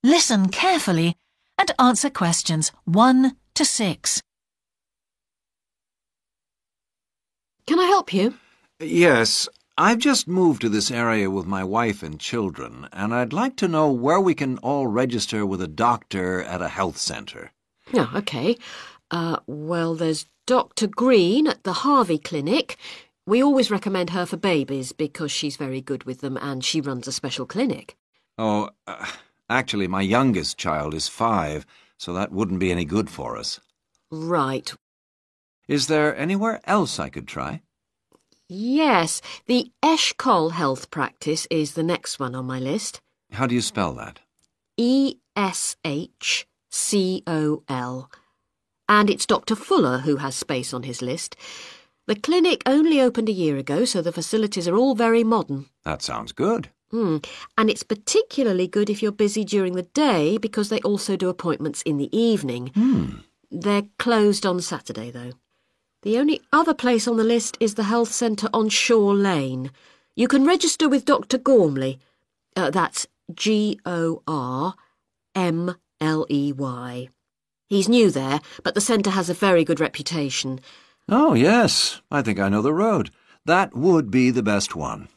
Listen carefully and answer questions 1 to 6. Can I help you? Yes, I've just moved to this area with my wife and children, and I'd like to know where we can all register with a doctor at a health centre. Oh, OK. Well, there's Dr. Green at the Harvey Clinic. We always recommend her for babies because she's very good with them and she runs a special clinic. Oh, actually, my youngest child is 5, so that wouldn't be any good for us. Right. Is there anywhere else I could try? Yes, the CK1 health practice is the next one on my list. How do you spell that? ESHCOL. And it's Dr. Fuller who has space on his list. The clinic only opened a year ago, so the facilities are all very modern. That sounds good. And it's particularly good if you're busy during the day because they also do appointments in the evening. They're closed on Saturday, though. The only other place on the list is the health centre on Shore Lane. You can register with Dr. Gormley. That's Gormley. He's new there, but the centre has a very good reputation. Oh, yes. I think I know the road. That would be the best one.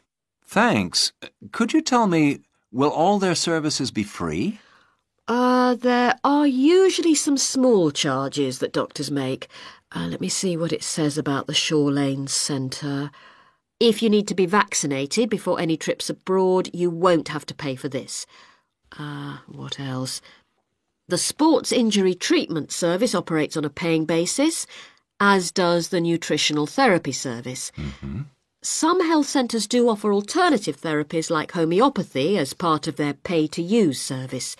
Thanks. Could you tell me, will all their services be free? There are usually some small charges that doctors make. Let me see what it says about the Shore Lane Centre. If you need to be vaccinated before any trips abroad, you won't have to pay for this. What else? The Sports Injury Treatment Service operates on a paying basis, as does the Nutritional Therapy Service. Some health centres do offer alternative therapies like homeopathy as part of their pay-to-use service.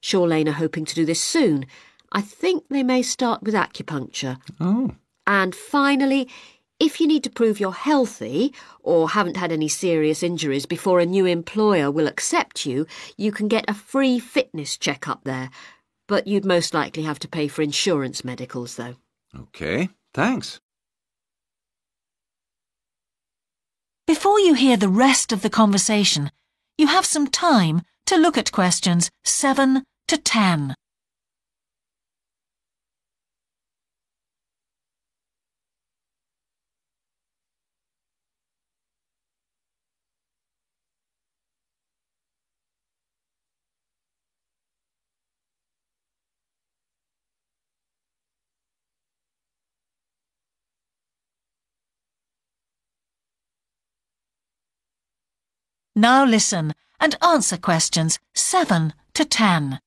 Shore Lane are hoping to do this soon. I think they may start with acupuncture. Oh. And finally, if you need to prove you're healthy or haven't had any serious injuries before a new employer will accept you, you can get a free fitness check-up there. But you'd most likely have to pay for insurance medicals, though. OK, thanks. Before you hear the rest of the conversation, you have some time to look at questions 7 to 10. Now listen and answer questions 7 to 10.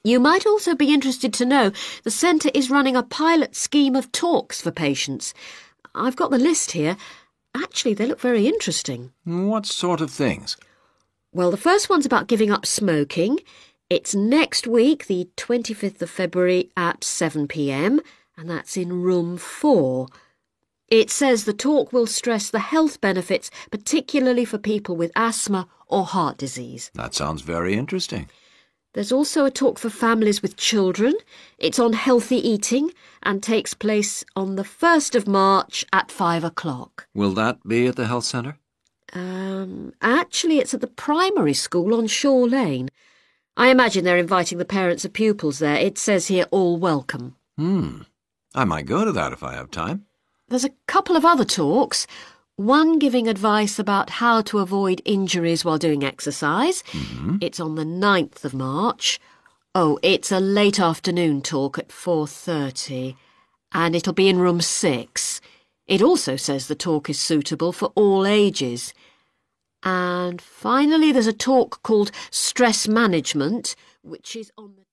You might also be interested to know the centre is running a pilot scheme of talks for patients. I've got the list here. Actually, they look very interesting. What sort of things? Well, the first one's about giving up smoking. It's next week, the 25th of February at 7 p.m, and that's in room 4. It says the talk will stress the health benefits, particularly for people with asthma or heart disease. That sounds very interesting. There's also a talk for families with children. It's on healthy eating and takes place on the 1st of March at 5 o'clock. Will that be at the health centre? Actually, it's at the primary school on Shore Lane. I imagine they're inviting the parents of pupils there. It says here, all welcome. I might go to that if I have time. There's a couple of other talks. One giving advice about how to avoid injuries while doing exercise. It's on the 9th of March. Oh, it's a late afternoon talk at 4:30. And it'll be in room 6. It also says the talk is suitable for all ages. And finally, there's a talk called Stress Management, which is on the